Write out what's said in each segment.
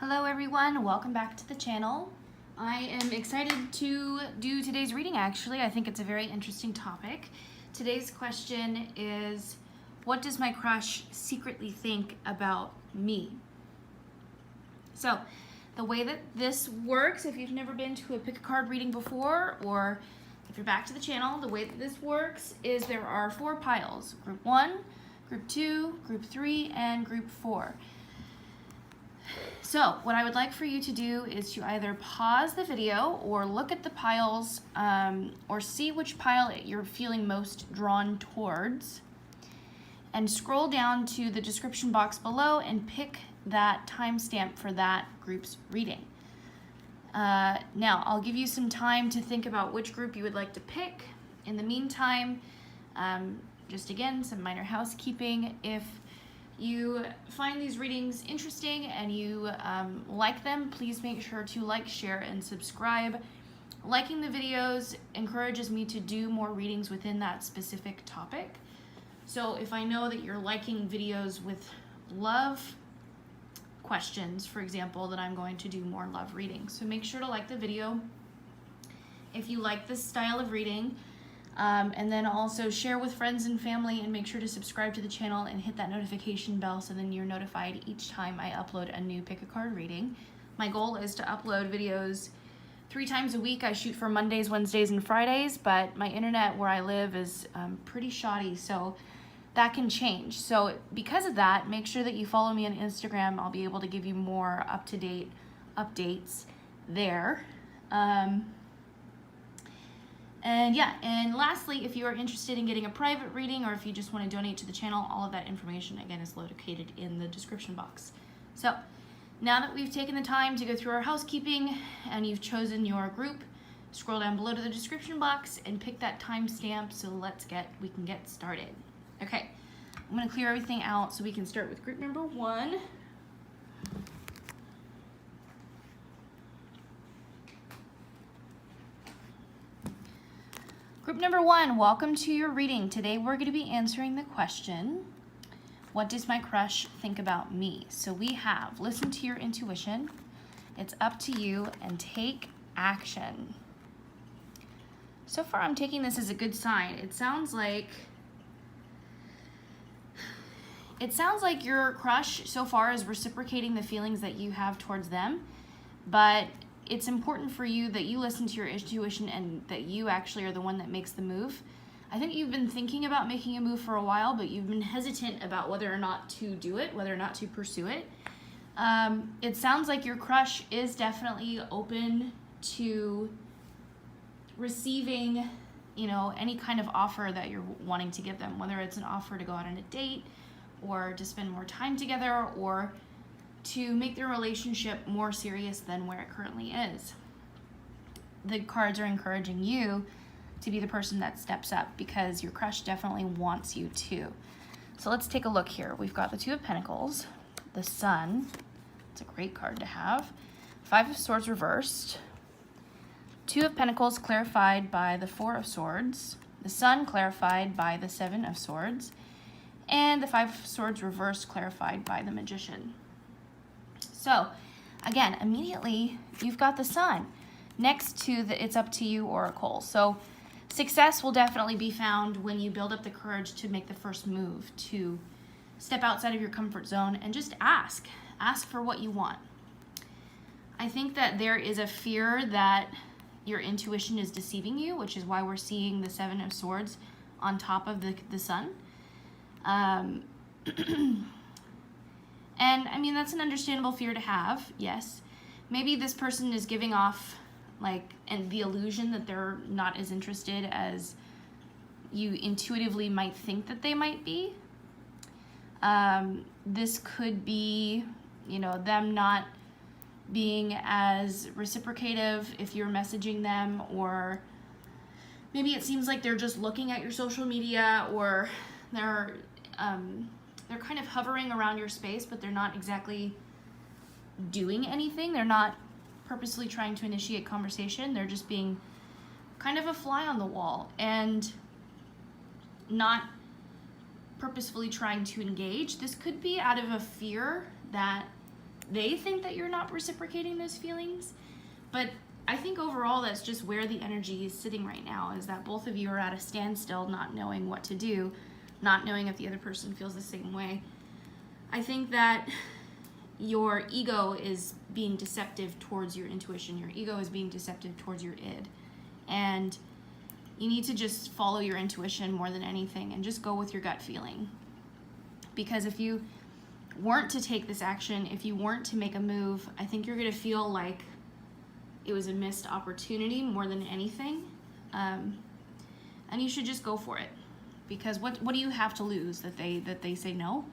Hello everyone, welcome back to the channel. I am excited to do today's reading actually. I think it's a very interesting topic. Today's question is, what does my crush secretly think about me? So, the way that this works, if you've never been to a pick a card reading before, or if you're back to the channel, the way that this works is there are 4 piles. Group 1, Group 2, Group 3, and Group 4. So what I would like for you to do is to either pause the video or look at the piles or see which pile you're feeling most drawn towards, and scroll down to the description box below and pick that timestamp for that group's reading. Now I'll give you some time to think about which group you would like to pick. In the meantime, just again, some minor housekeeping. If you find these readings interesting and you like them, please make sure to like, share, and subscribe. Liking the videos encourages me to do more readings within that specific topic. So if I know that you're liking videos with love questions, for example, then I'm going to do more love readings. So make sure to like the video if you like this style of reading. And then also share with friends and family, and make sure to subscribe to the channel and hit that notification bell so then you're notified each time I upload a new pick a card reading. My goal is to upload videos 3 times a week. I shoot for Mondays, Wednesdays, and Fridays, but my internet where I live is pretty shoddy, so that can change. So because of that, make sure that you follow me on Instagram. I'll be able to give you more up-to-date updates there. And yeah, and lastly, if you are interested in getting a private reading or if you just want to donate to the channel, all of that information again is located in the description box. So now that we've taken the time to go through our housekeeping and you've chosen your group, scroll down below to the description box and pick that timestamp so we can get started. Okay, I'm going to clear everything out so we can start with group number 1. Group number 1, welcome to your reading. Today we're going to be answering the question, what does my crush think about me? So we have, listen to your intuition, it's up to you, and take action. So far I'm taking this as a good sign. It sounds like your crush so far is reciprocating the feelings that you have towards them, but it's important for you that you listen to your intuition and that you actually are the one that makes the move. I think you've been thinking about making a move for a while, but you've been hesitant about whether or not to do it, whether or not to pursue it. It sounds like your crush is definitely open to receiving, any kind of offer that you're wanting to give them, whether it's an offer to go out on a date or to spend more time together or to make their relationship more serious than where it currently is. The cards are encouraging you to be the person that steps up because your crush definitely wants you to. So let's take a look here. We've got the 2 of Pentacles, the Sun. It's a great card to have. 5 of Swords reversed. 2 of Pentacles clarified by the 4 of Swords. The Sun clarified by the 7 of Swords. And the 5 of Swords reversed clarified by the Magician. So, again, immediately you've got the Sun next to the It's Up to You Oracle. So, success will definitely be found when you build up the courage to make the first move, to step outside of your comfort zone and just ask. Ask for what you want. I think that there is a fear that your intuition is deceiving you, which is why we're seeing the 7 of Swords on top of the Sun. And I mean, that's an understandable fear to have, yes. Maybe this person is giving off and the illusion that they're not as interested as you intuitively might think that they might be. This could be, them not being as reciprocative if you're messaging them, or maybe it seems like they're just looking at your social media, or they're kind of hovering around your space, but they're not exactly doing anything. They're not purposely trying to initiate conversation. They're just being kind of a fly on the wall and not purposefully trying to engage. This could be out of a fear that they think that you're not reciprocating those feelings. But I think overall that's just where the energy is sitting right now, is that both of you are at a standstill, not knowing what to do, not knowing if the other person feels the same way. I think that your ego is being deceptive towards your intuition. Your ego is being deceptive towards your id. And you need to just follow your intuition more than anything and just go with your gut feeling. Because if you weren't to take this action, if you weren't to make a move, I think you're going to feel like it was a missed opportunity more than anything. And you should just go for it. Because what do you have to lose that they say no?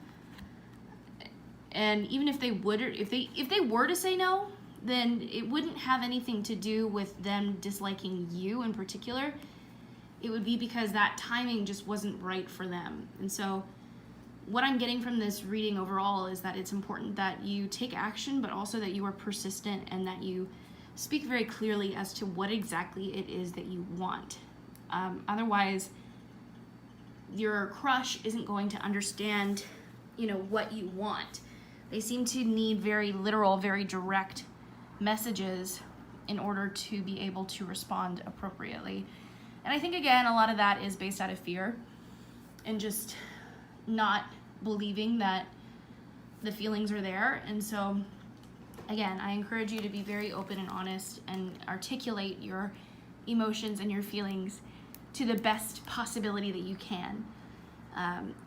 And even if they would, or if they were to say no, then it wouldn't have anything to do with them disliking you in particular. It would be because that timing just wasn't right for them. And so what I'm getting from this reading overall is that it's important that you take action, but also that you are persistent and that you speak very clearly as to what exactly it is that you want. Otherwise, your crush isn't going to understand, what you want. They seem to need very literal, very direct messages in order to be able to respond appropriately. And I think, again, a lot of that is based out of fear and just not believing that the feelings are there. And so, again, I encourage you to be very open and honest and articulate your emotions and your feelings to the best possibility that you can.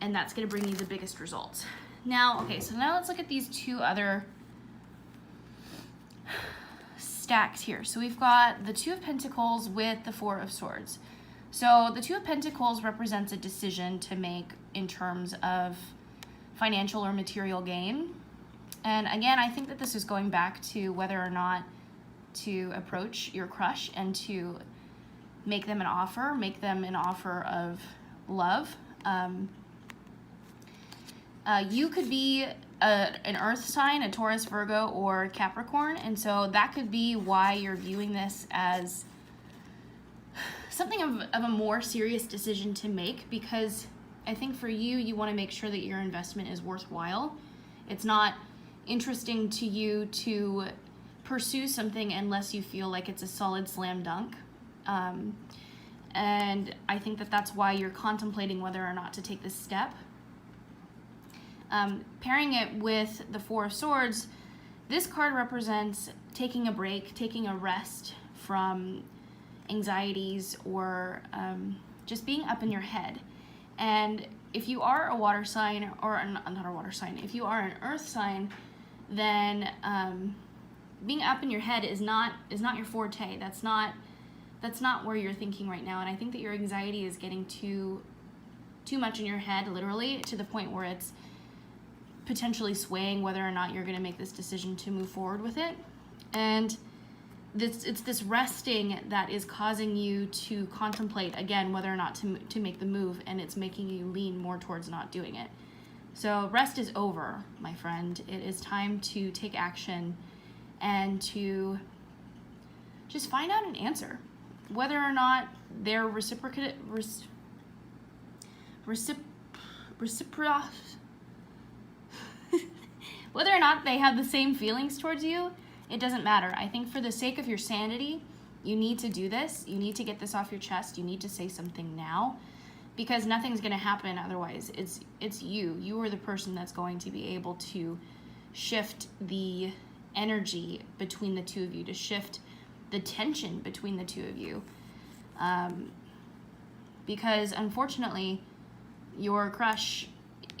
And that's going to bring you the biggest results. Now let's look at these two other stacks here. So we've got the Two of Pentacles with the Four of Swords. So the Two of Pentacles represents a decision to make in terms of financial or material gain. And again, I think that this is going back to whether or not to approach your crush and to make them an offer of love. You could be an earth sign, a Taurus, Virgo, or Capricorn, and so that could be why you're viewing this as something of a more serious decision to make, because I think for you, you want to make sure that your investment is worthwhile. It's not interesting to you to pursue something unless you feel like it's a solid slam dunk. And I think that that's why you're contemplating whether or not to take this step. Pairing it with the Four of Swords, this card represents taking a break, taking a rest from anxieties or just being up in your head. And if you are a water sign, or not a water sign, if you are an earth sign, then being up in your head is not your forte. That's not where you're thinking right now. And I think that your anxiety is getting too much in your head, literally, to the point where it's potentially swaying whether or not you're going to make this decision to move forward with it. And it's this resting that is causing you to contemplate, again, whether or not to make the move, and it's making you lean more towards not doing it. So rest is over, my friend. It is time to take action and to just find out an answer. Whether or not they're whether or not they have the same feelings towards you, it doesn't matter. I think for the sake of your sanity, you need to do this. You need to get this off your chest. You need to say something now, because nothing's going to happen otherwise. It's you. You are the person that's going to be able to shift the energy between the two of you, to shift the tension between the two of you. Because unfortunately, your crush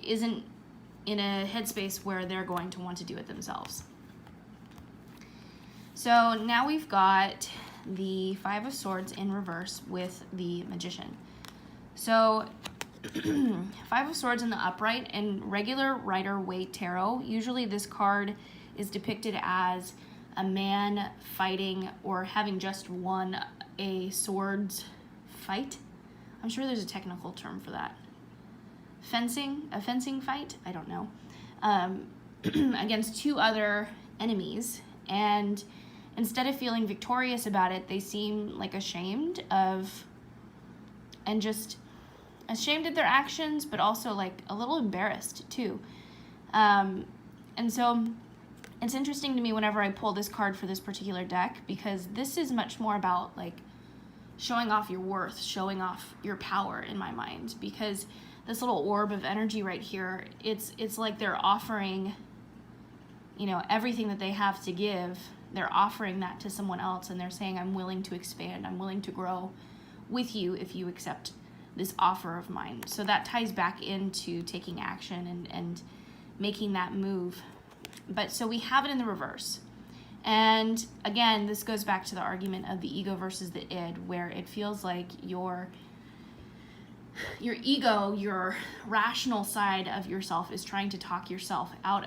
isn't in a headspace where they're going to want to do it themselves. So now we've got the Five of Swords in reverse with the Magician. So Five of Swords in the upright, in regular Rider-Waite tarot, usually this card is depicted as a man fighting or having just won a swords fight. I'm sure there's a technical term for that. A fencing fight? I don't know. Against two other enemies. And instead of feeling victorious about it, they seem like ashamed of their actions, but also like a little embarrassed too. And so It's interesting to me whenever I pull this card for this particular deck, because this is much more about like showing off your worth, showing off your power in my mind, because this little orb of energy right here, it's like they're offering, you know, everything that they have to give. They're offering that to someone else, and they're saying, I'm willing to expand, I'm willing to grow with you if you accept this offer of mine. So that ties back into taking action and making that move. But so we have it in the reverse. And again, this goes back to the argument of the ego versus the id, where it feels like your ego, your rational side of yourself, is trying to talk yourself out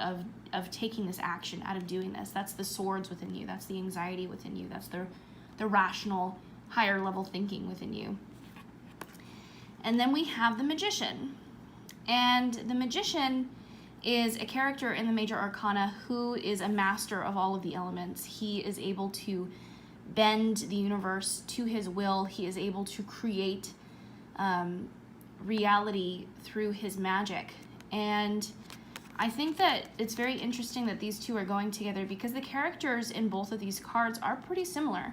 of taking this action, out of doing this. That's the swords within you. That's the anxiety within you. That's the rational, higher level thinking within you. And then we have the Magician. And the Magician is a character in the Major Arcana who is a master of all of the elements. He is able to bend the universe to his will. He is able to create reality through his magic. And I think that it's very interesting that these two are going together, because the characters in both of these cards are pretty similar.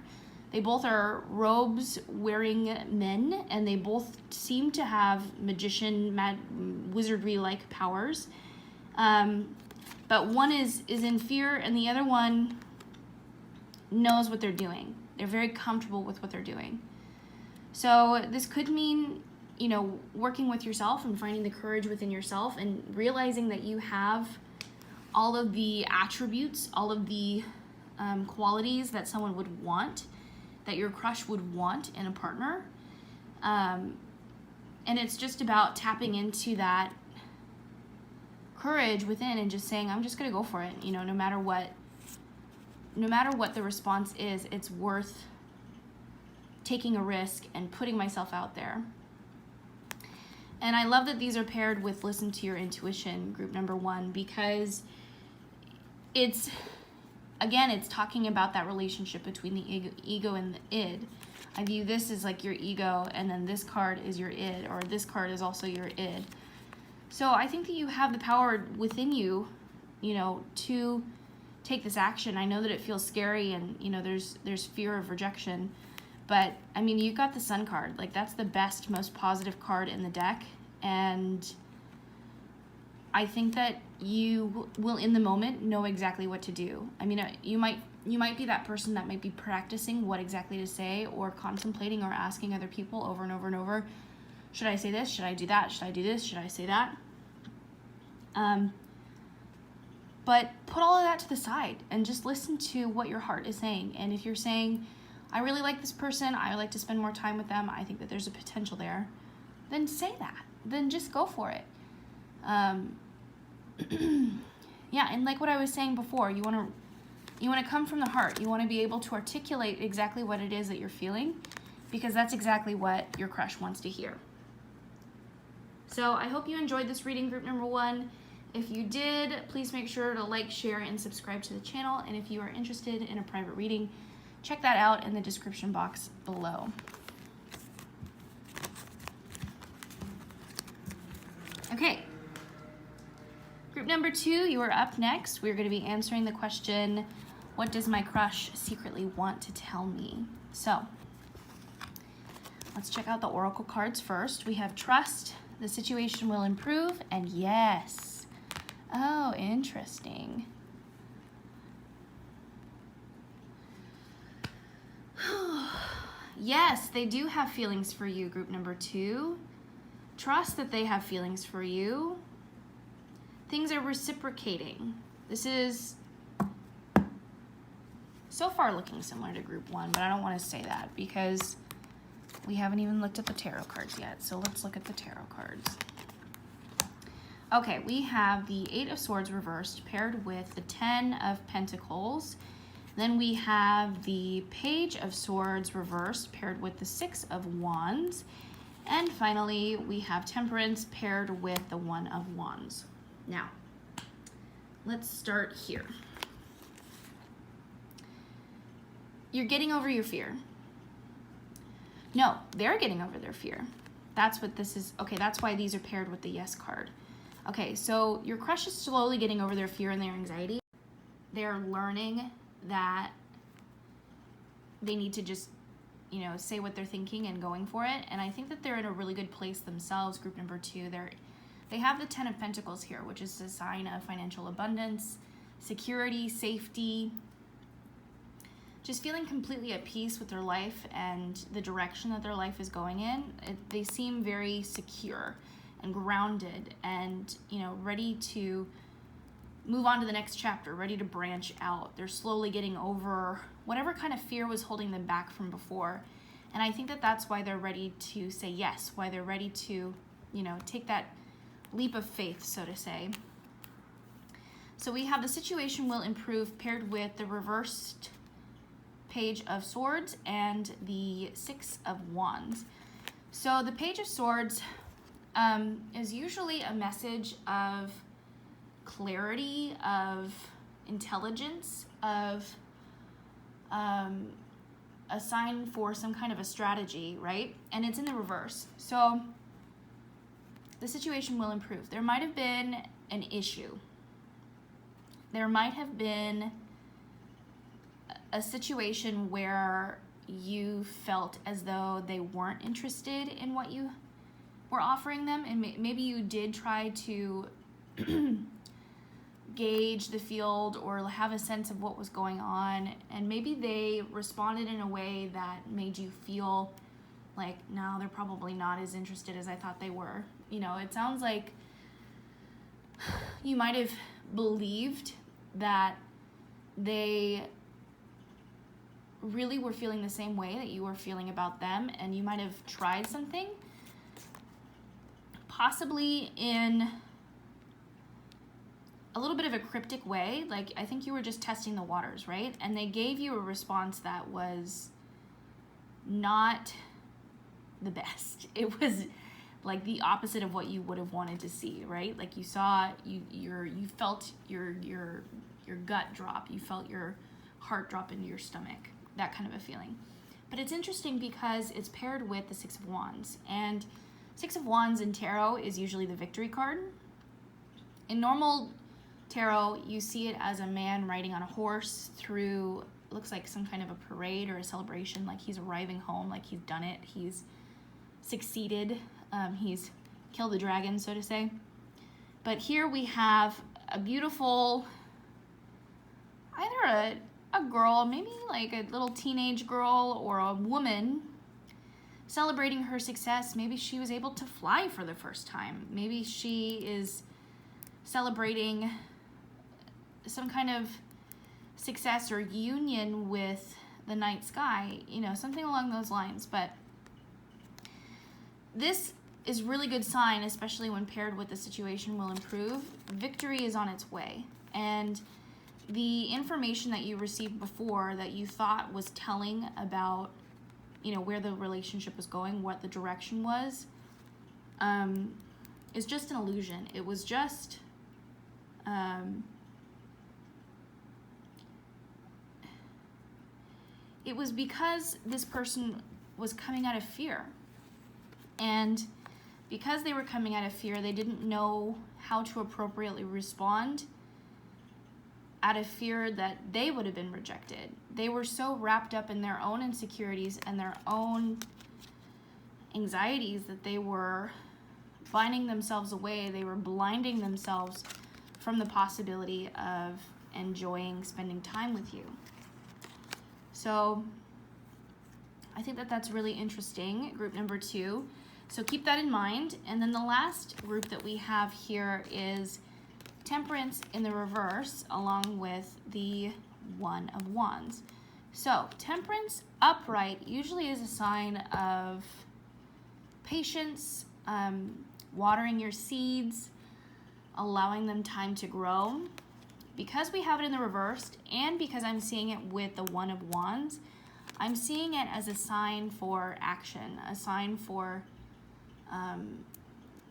They both are robes wearing men, and they both seem to have magician, wizardry-like powers. But one is in fear, and the other one knows what they're doing. They're very comfortable with what they're doing. So this could mean, you know, working with yourself and finding the courage within yourself and realizing that you have all of the attributes, all of the qualities that someone would want, that your crush would want in a partner. And it's just about tapping into that courage within and just saying, I'm just going to go for it. You know, no matter what the response is, it's worth taking a risk and putting myself out there. And I love that these are paired with Listen to Your Intuition, group number 1, because it's talking about that relationship between the ego and the id. I view this as like your ego, and then this card is your id, or this card is also your id. So I think that you have the power within you, you know, to take this action. I know that it feels scary, and, you know, there's fear of rejection. But, I mean, you got the Sun card. Like, that's the best, most positive card in the deck. And I think that you will, in the moment, know exactly what to do. I mean, you might be that person that might be practicing what exactly to say, or contemplating or asking other people over and over and over, should I say this? Should I do that? Should I do this? Should I say that? But put all of that to the side and just listen to what your heart is saying. And if you're saying, I really like this person, I would like to spend more time with them, I think that there's a potential there, then say that. Then just go for it. Yeah, and like what I was saying before, you want to come from the heart. You want to be able to articulate exactly what it is that you're feeling, because that's exactly what your crush wants to hear. So I hope you enjoyed this reading, group number 1. If you did, please make sure to like, share, and subscribe to the channel. And if you are interested in a private reading, check that out in the description box below. Okay. Group number 2, you are up next. We're going to be answering the question, what does my crush secretly want to tell me? So, let's check out the oracle cards first. We have trust, the situation will improve, and yes. Oh, interesting. Yes, they do have feelings for you, group number 2. Trust that they have feelings for you. Things are reciprocating. This is so far looking similar to group 1, but I don't want to say that because we haven't even looked at the tarot cards yet. So let's look at the tarot cards. Okay, we have the 8 of Swords reversed paired with the 10 of Pentacles. Then we have the Page of Swords reversed paired with the 6 of Wands. And finally, we have Temperance paired with the 1 of Wands. Now, let's start here. You're getting over your fear. No, they're getting over their fear. That's what this is. Okay, that's why these are paired with the Yes card. Okay, so your crush is slowly getting over their fear and their anxiety. they're learning that they need to just, say what they're thinking and going for it. And I think that they're in a really good place themselves. Group number 2, they have the 10 of Pentacles here, which is a sign of financial abundance, security, safety, just feeling completely at peace with their life and the direction that their life is going in. They seem very secure and grounded and, ready to move on to the next chapter, ready to branch out. They're slowly getting over whatever kind of fear was holding them back from before. And I think that that's why they're ready to say yes, why they're ready to, take that leap of faith, so to say. So we have the situation will improve paired with the reversed Page of Swords and the 6 of Wands. So the Page of Swords is usually a message of clarity, of intelligence, of a sign for some kind of a strategy, right? And it's in the reverse. So the situation will improve. There might have been an issue. There might have been a situation where you felt as though they weren't interested in what you were offering them, and maybe you did try to gauge the field or have a sense of what was going on, and maybe they responded in a way that made you feel like, no, they're probably not as interested as I thought they were. It sounds like you might have believed that they really were feeling the same way that you were feeling about them, and you might have tried something, possibly in a little bit of a cryptic way. Like, I think you were just testing the waters, right? And they gave you a response that was not the best. It was like the opposite of what you would have wanted to see, right? Like, you saw, you felt your gut drop, you felt your heart drop into your stomach, that kind of a feeling. But it's interesting because it's paired with the 6 of Wands, and 6 of Wands in tarot is usually the victory card. In normal tarot, you see it as a man riding on a horse through, looks like some kind of a parade or a celebration, like he's arriving home, like he's done it, he's succeeded, he's killed the dragon, so to say. But here we have a beautiful, either a girl, maybe like a little teenage girl or a woman, celebrating her success. Maybe she was able to fly for the first time. Maybe she is celebrating some kind of success or union with the night sky, something along those lines. But this is really good sign, especially when paired with the situation will improve. Victory is on its way, and the information that you received before that you thought was telling about, where the relationship was going, what the direction was, is just an illusion. It was just, it was because this person was coming out of fear. And because they were coming out of fear, they didn't know how to appropriately respond out of fear that they would have been rejected. They were so wrapped up in their own insecurities and their own anxieties that they were binding themselves away. They were blinding themselves from the possibility of enjoying spending time with you. So I think that that's really interesting, group number 2. So keep that in mind. And then the last group that we have here is Temperance in the reverse, along with the 1 of Wands. So Temperance upright usually is a sign of patience, watering your seeds, allowing them time to grow. Because we have it in the reverse, and because I'm seeing it with the 1 of Wands, I'm seeing it as a sign for action, a sign for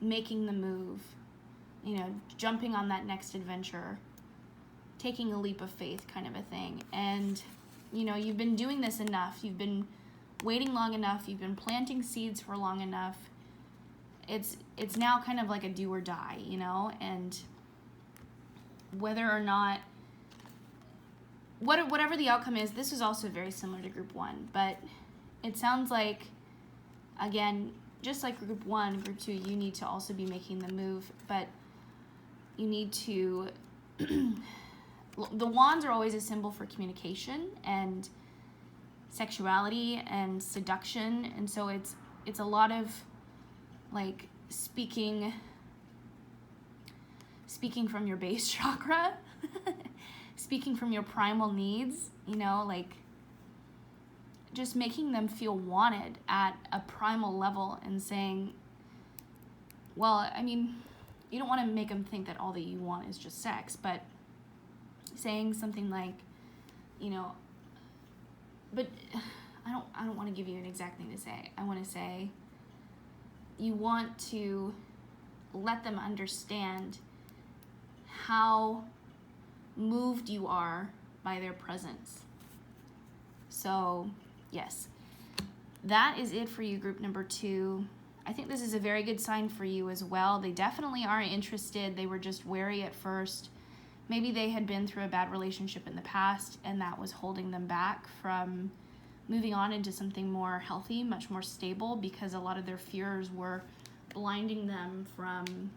making the move, jumping on that next adventure, taking a leap of faith kind of a thing. And, you've been doing this enough. You've been waiting long enough. You've been planting seeds for long enough. It's now kind of like a do or die, and whether or not whatever the outcome is, this is also very similar to group 1, but it sounds like, again, just like group 1, group 2, you need to also be making the move, but you need to, the wands are always a symbol for communication and sexuality and seduction, and so it's a lot of like speaking from your base chakra, speaking from your primal needs, you know, like just making them feel wanted at a primal level and saying, well, I mean, you don't want to make them think that all that you want is just sex, but saying something like, you know, but I don't want to give you an exact thing to say. I want to say you want to let them understand how moved you are by their presence. So, yes, that is it for you, group number 2. I think this is a very good sign for you as well. They definitely are interested. They were just wary at first. Maybe they had been through a bad relationship in the past, and that was holding them back from moving on into something more healthy, much more stable, because a lot of their fears were blinding them from,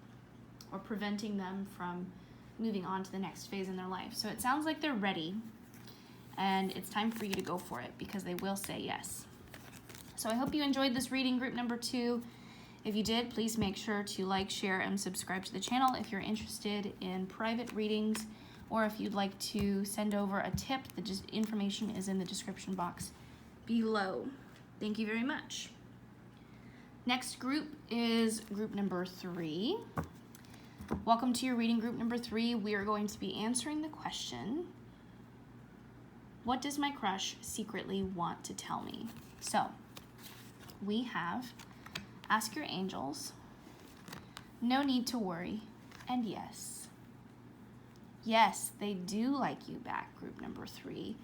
or preventing them from moving on to the next phase in their life. So it sounds like they're ready, and it's time for you to go for it, because they will say yes. So I hope you enjoyed this reading, group number 2. If you did, please make sure to like, share, and subscribe to the channel if you're interested in private readings, or if you'd like to send over a tip. The information is in the description box below. Thank you very much. Next group is group number 3. Welcome to your reading, group number 3. We are going to be answering the question, what does my crush secretly want to tell me? So we have ask your angels, no need to worry, and yes. Yes, they do like you back, group number 3.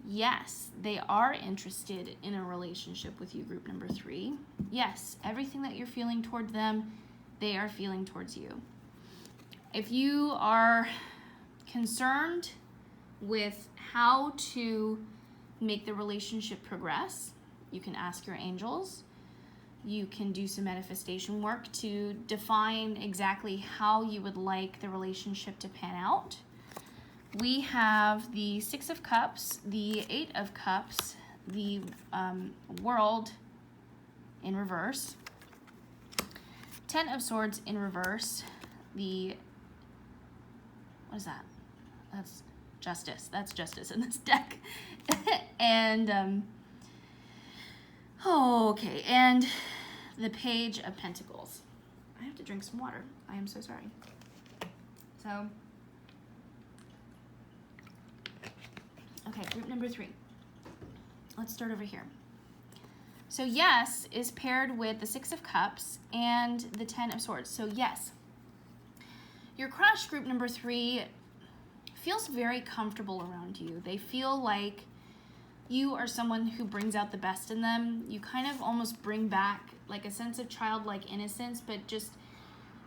Yes, they are interested in a relationship with you, group number 3. Yes, everything that you're feeling toward them, they are feeling towards you. If you are concerned with how to make the relationship progress, you can ask your angels. You can do some manifestation work to define exactly how you would like the relationship to pan out. We have the 6 of Cups, the 8 of Cups, the World in reverse, 10 of Swords in reverse, what is that? That's Justice. That's Justice in this deck. And, okay, and the Page of Pentacles. I have to drink some water. I am so sorry. So, okay, group number 3. Let's start over here. So yes is paired with the 6 of Cups and the 10 of Swords. So yes, your crush, group number 3, feels very comfortable around you. They feel like you are someone who brings out the best in them. You kind of almost bring back like a sense of childlike innocence, but just,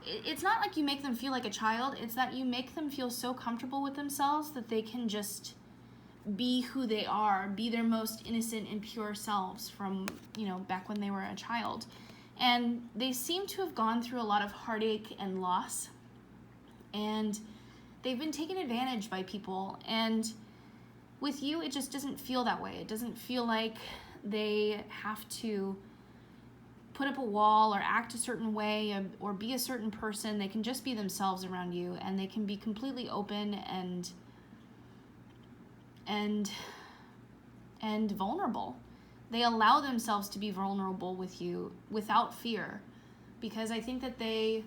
it's not like you make them feel like a child. It's that you make them feel so comfortable with themselves that they can just be who they are, be their most innocent and pure selves from, you know, back when they were a child. And they seem to have gone through a lot of heartache and loss, and they've been taken advantage by people. And with you, it just doesn't feel that way. It doesn't feel like they have to put up a wall or act a certain way or be a certain person. They can just be themselves around you, and they can be completely open and vulnerable. They allow themselves to be vulnerable with you without fear, because I think that they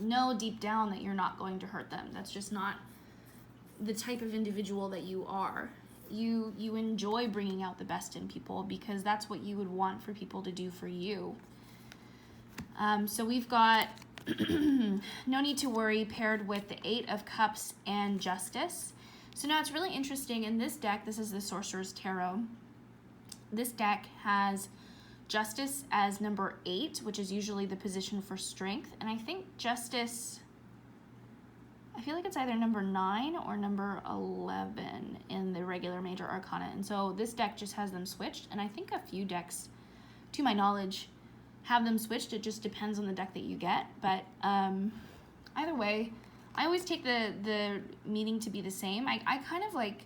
know deep down that you're not going to hurt them. That's just not the type of individual that you are. You enjoy bringing out the best in people because that's what you would want for people to do for you. So we've got no need to worry paired with the 8 of Cups and Justice. So now it's really interesting. In this deck, this is the Sorcerer's Tarot. This deck has Justice as number 8, which is usually the position for strength. And I think Justice I feel like it's either number 9 or number 11 in the regular Major Arcana. And so this deck just has them switched, and I think a few decks, to my knowledge, have them switched. It just depends on the deck that you get. But either way, I always take the meaning to be the same. I kind of like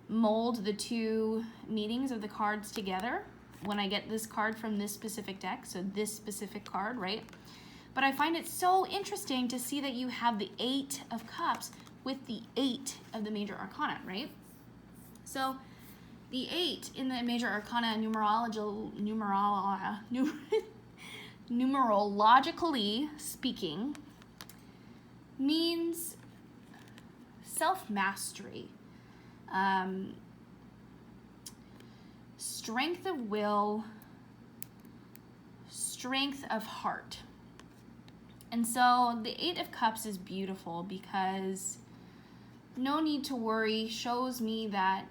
mold the two meanings of the cards together when I get this card from this specific deck, so this specific card, right? But I find it so interesting to see that you have the 8 of Cups with the 8 of the Major Arcana, right? So the 8 in the Major Arcana numerologically speaking means self-mastery, strength of will, strength of heart. And so the 8 of Cups is beautiful because no need to worry shows me that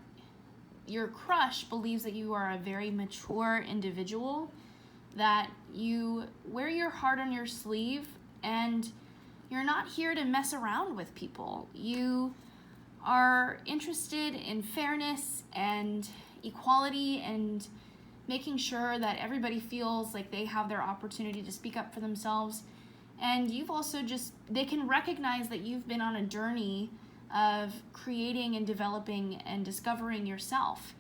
your crush believes that you are a very mature individual, that you wear your heart on your sleeve, and you're not here to mess around with people. You are interested in fairness and equality and making sure that everybody feels like they have their opportunity to speak up for themselves. And you've also they can recognize that you've been on a journey of creating and developing and discovering yourself.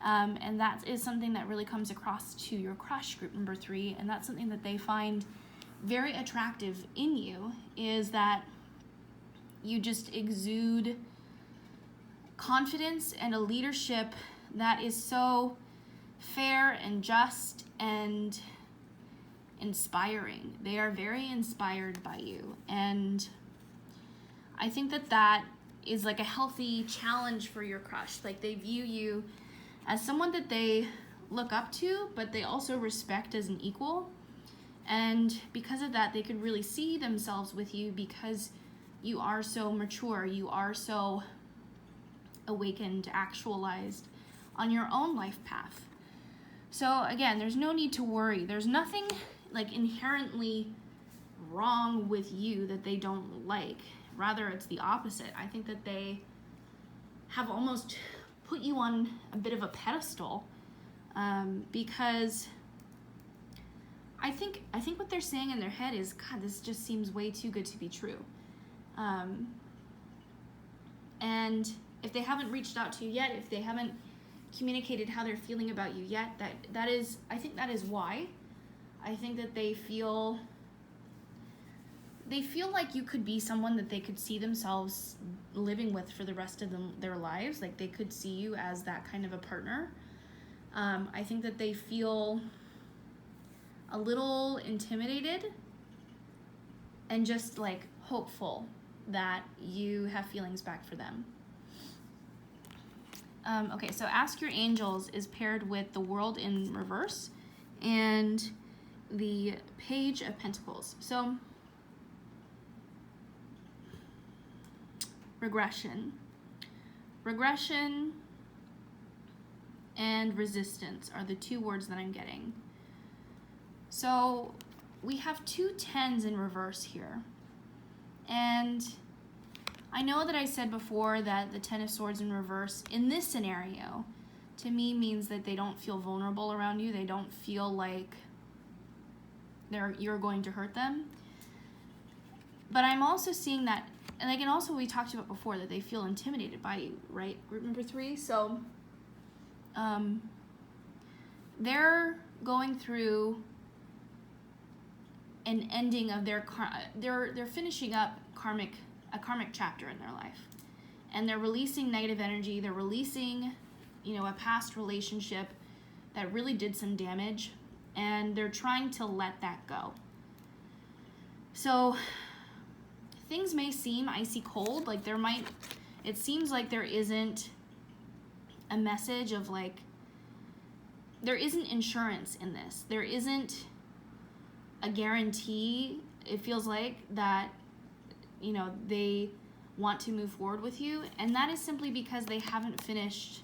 And that is something that really comes across to your crush, group number 3, and that's something that they find very attractive in you, is that you just exude confidence and a leadership that is so fair and just and inspiring. They are very inspired by you, and I think that that is like a healthy challenge for your crush. Like, they view you as someone that they look up to, but they also respect as an equal, and because of that they could really see themselves with you because you are so mature, you are so awakened, actualized on your own life path. So again, there's no need to worry. There's nothing like inherently wrong with you that they don't like. Rather, it's the opposite. I think that they have almost put you on a bit of a pedestal, because I think what they're saying in their head is, God, this just seems way too good to be true. And if they haven't reached out to you yet, if they haven't communicated how they're feeling about you yet, I think that is why. I think that they feel like you could be someone that they could see themselves living with for the rest of their lives. Like, they could see you as that kind of a partner. I think that they feel a little intimidated and just like hopeful that you have feelings back for them. Okay, so Ask Your Angels is paired with the World in reverse and the Page of Pentacles. So regression and resistance are the two words that I'm getting. So we have 2 10s in reverse here, and I know that I said before that the 10 of Swords in reverse in this scenario to me means that they don't feel vulnerable around you. They don't feel like you're going to hurt them. But I'm also seeing that, and again, also we talked about before, that they feel intimidated by you, right? Group number 3. So they're going through an ending of they're finishing up a karmic chapter in their life, and they're releasing negative energy. They're releasing, a past relationship that really did some damage, and they're trying to let that go. So things may seem icy cold, like it seems like there isn't a message of like, there isn't insurance in this. There isn't a guarantee. It feels like that, they want to move forward with you, and that is simply because they haven't finished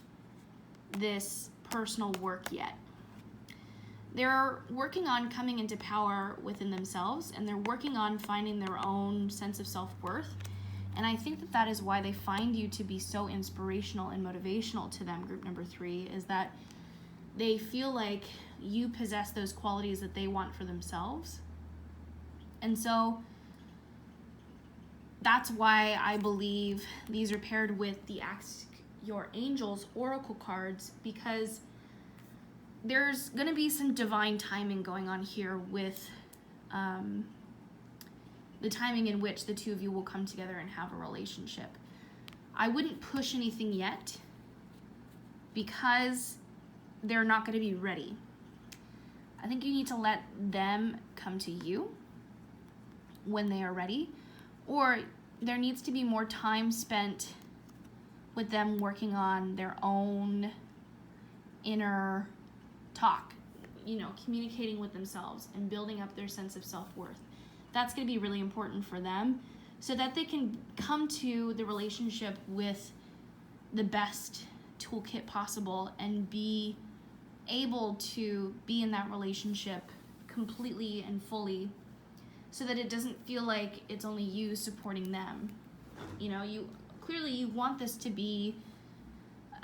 this personal work yet. They're working on coming into power within themselves, and they're working on finding their own sense of self-worth. And I think that that is why they find you to be so inspirational and motivational to them, group number 3, is that they feel like you possess those qualities that they want for themselves. And so that's why I believe these are paired with the Ask Your Angels Oracle cards, because there's going to be some divine timing going on here with the timing in which the two of you will come together and have a relationship. I wouldn't push anything yet because they're not going to be ready. I think you need to let them come to you when they are ready, or there needs to be more time spent with them working on their own inner talk, you know, communicating with themselves and building up their sense of self-worth. That's going to be really important for them so that they can come to the relationship with the best toolkit possible and be able to be in that relationship completely and fully, so that it doesn't feel like it's only you supporting them. You know, you want this to be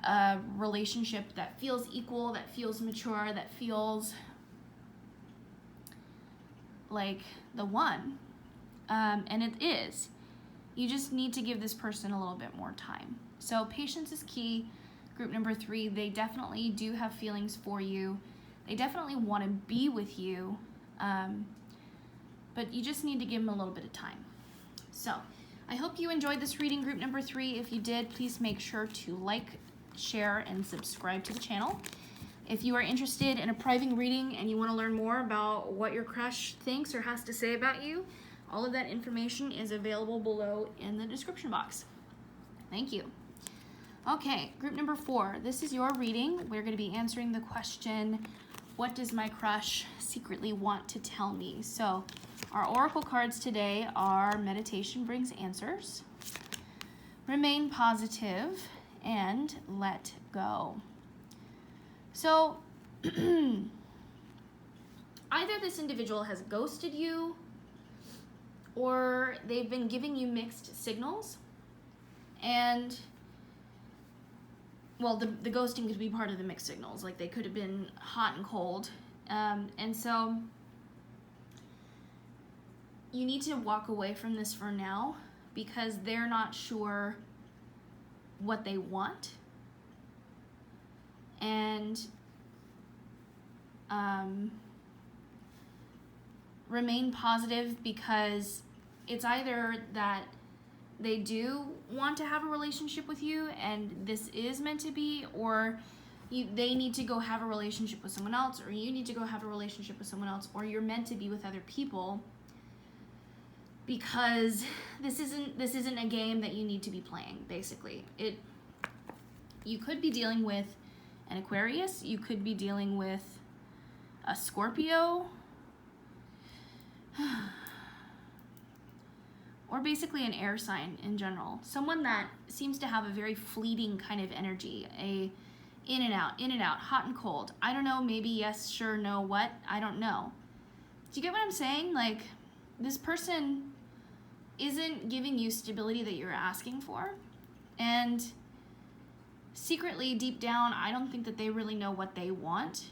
a relationship that feels equal, that feels mature, that feels like the one. And it is. You just need to give this person a little bit more time. So patience is key. Group number 3, they definitely do have feelings for you. They definitely want to be with you. But you just need to give them a little bit of time. So I hope you enjoyed this reading, group number 3. If you did, please make sure to like, share, and subscribe to the channel. If you are interested in a private reading and you want to learn more about what your crush thinks or has to say about you, all of that information is available below in the description box. Thank you. Okay, group number 4. This is your reading. We're going to be answering the question, what does my crush secretly want to tell me? So our oracle cards today are Meditation Brings Answers, Remain Positive, and Let Go. So either this individual has ghosted you, or they've been giving you mixed signals. And well, the ghosting could be part of the mixed signals. Like, they could have been hot and cold. And so you need to walk away from this for now, because they're not sure what they want. And remain positive, because it's either that they do want to have a relationship with you and this is meant to be, or they need to go have a relationship with someone else, or you need to go have a relationship with someone else, or you're meant to be with other people, because this isn't a game that you need to be playing. Basically, you could be dealing with an Aquarius, you could be dealing with a Scorpio, or basically an air sign in general. Someone that seems to have a very fleeting kind of energy, a in and out, hot and cold. I don't know, maybe yes, sure, no, what? I don't know. Do you get what I'm saying? Like, this person isn't giving you stability that you're asking for. And secretly, deep down, I don't think that they really know what they want.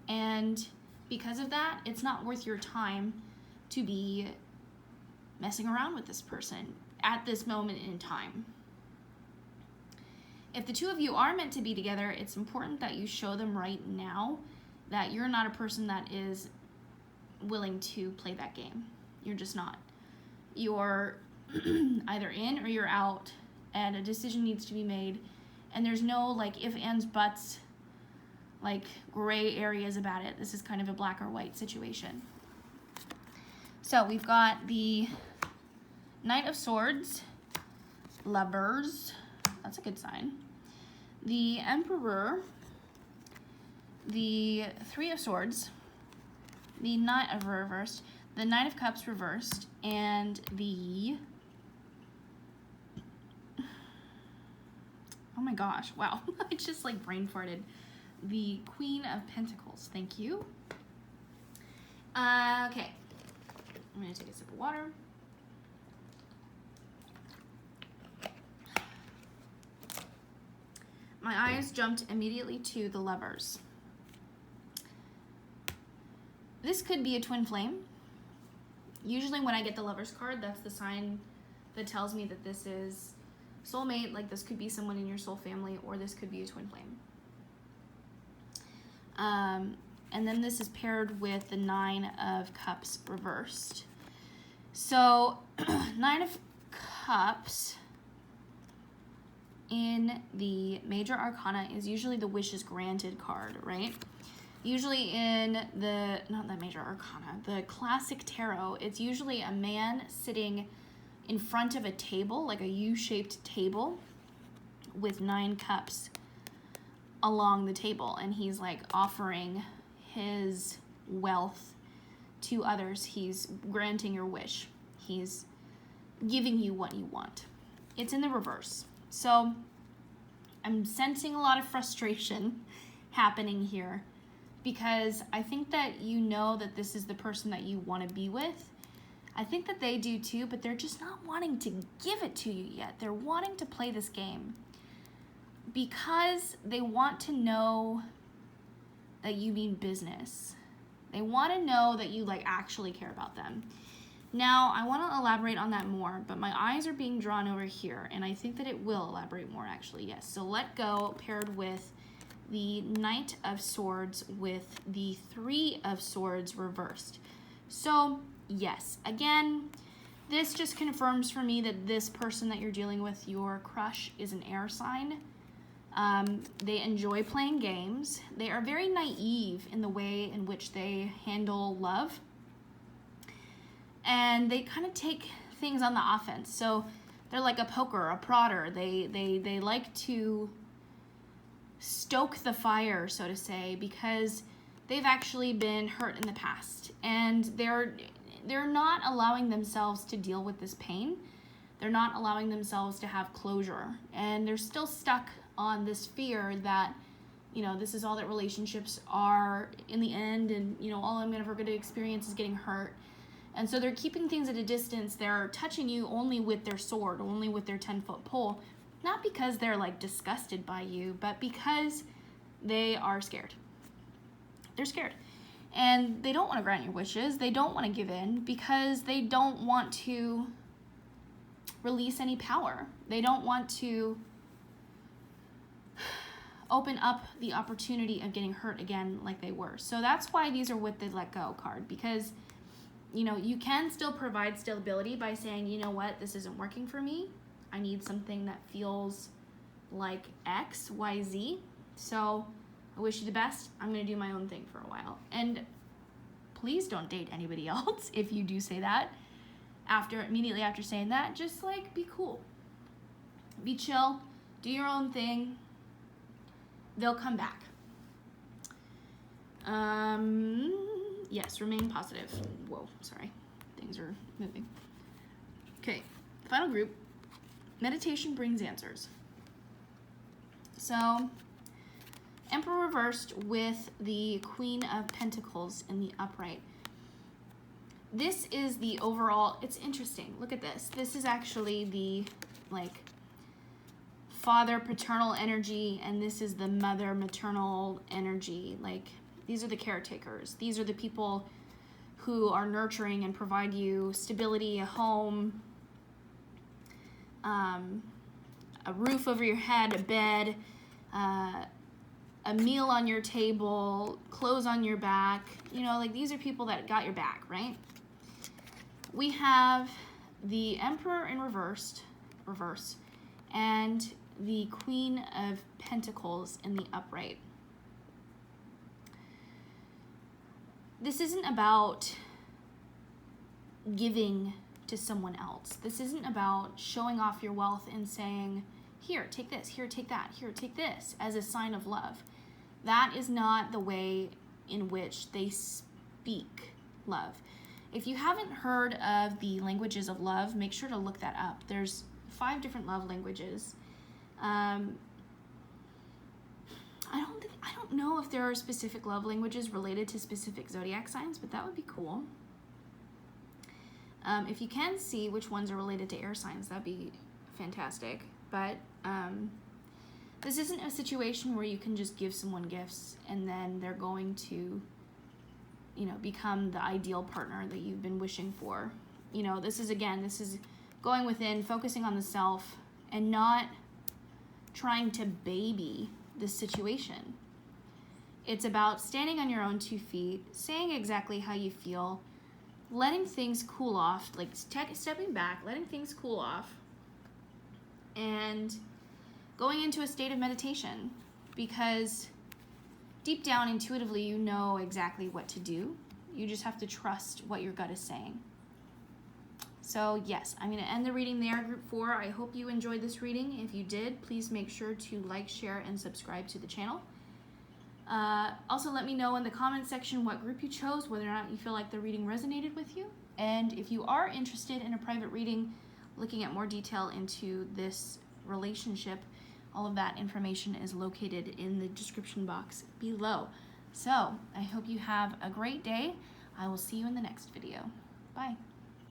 And because of that, it's not worth your time to be messing around with this person at this moment in time. If the two of you are meant to be together, it's important that you show them right now that you're not a person that is willing to play that game. You're just not. You're either in or you're out, and a decision needs to be made. And there's no like if, ands, buts, like gray areas about it. This is kind of a black or white situation. So we've got the Knight of Swords, Lovers, that's a good sign, the Emperor, the Three of Swords, the Knight of reversed, the Knight of Cups reversed, and the, oh my gosh, wow, I just like brain farted, the Queen of Pentacles. Thank you. Okay, I'm gonna take a sip of water. my eyes jumped immediately to the Lovers. This could be a twin flame. Usually when I get the Lovers card, that's the sign that tells me that this is soulmate, like this could be someone in your soul family, or this could be a twin flame. And then this is paired with the 9 of Cups reversed. So 9 of Cups in the Major Arcana is usually the wishes granted card, right? Usually in the, not the Major Arcana, the Classic Tarot, it's usually a man sitting in front of a table, like a U-shaped table with 9 cups along the table, and he's like offering his wealth to others. He's granting your wish. He's giving you what you want. It's in the reverse. So I'm sensing a lot of frustration happening here, because I think that you know that this is the person that you want to be with. I think that they do too, but they're just not wanting to give it to you yet. They're wanting to play this game because they want to know that you mean business. They want to know that you like actually care about them. Now, I want to elaborate on that more, but my eyes are being drawn over here, and I think that it will elaborate more actually, yes. So Let Go paired with the Knight of Swords with the 3 of Swords reversed. So yes, again, this just confirms for me that this person that you're dealing with, your crush, is an air sign. They enjoy playing games. They are very naive in the way in which they handle love. And they kind of take things on the offense. So they're like a poker, a prodder. They like to stoke the fire, so to say, because they've actually been hurt in the past. And they're not allowing themselves to deal with this pain. They're not allowing themselves to have closure. And they're still stuck on this fear that, you know, this is all that relationships are in the end, and, you know, all I'm ever going to experience is getting hurt. And so they're keeping things at a distance. They're touching you only with their sword, only with their 10-foot pole, not because they're like disgusted by you, but because they are scared. They're scared. And they don't want to grant your wishes. They don't want to give in because they don't want to release any power. They don't want to open up the opportunity of getting hurt again like they were. So that's why these are with the Let Go card, because, you know, you can still provide stability by saying, you know what, this isn't working for me. I need something that feels like X, Y, Z. So I wish you the best. I'm going to do my own thing for a while. And please don't date anybody else if you do say that. Immediately after saying that, just like be cool. Be chill. Do your own thing. They'll come back. Yes, remain positive. Whoa, sorry. Things are moving. Okay, final group. Meditation brings answers. So, Emperor reversed with the Queen of Pentacles in the upright. This is the overall, it's interesting. Look at this. This is actually the, like, father paternal energy, and this is the mother maternal energy. Like, these are the caretakers. These are the people who are nurturing and provide you stability, a home, a roof over your head, a bed, a meal on your table, clothes on your back. You know, like, these are people that got your back, right? We have the Emperor in reverse, and the Queen of Pentacles in the upright. This isn't about giving to someone else. This isn't about showing off your wealth and saying, here, take this, here, take that, here, take this, as a sign of love. That is not the way in which they speak love. If you haven't heard of the languages of love, make sure to look that up. There's 5 different love languages. I don't know if there are specific love languages related to specific zodiac signs, but that would be cool. If you can see which ones are related to air signs, that'd be fantastic. But This isn't a situation where you can just give someone gifts and then they're going to, you know, become the ideal partner that you've been wishing for. You know, this is going within, focusing on the self, and not trying to baby this situation. It's about standing on your own 2 feet, saying exactly how you feel, letting things cool off, like stepping back, letting things cool off, and going into a state of meditation, because deep down, intuitively, you know exactly what to do. You just have to trust what your gut is saying. So yes, I'm going to end the reading there, Group 4. I hope you enjoyed this reading. If you did, please make sure to like, share, and subscribe to the channel. Also, let me know in the comment section what group you chose, whether or not you feel like the reading resonated with you. And if you are interested in a private reading, looking at more detail into this relationship, all of that information is located in the description box below. So I hope you have a great day. I will see you in the next video. Bye.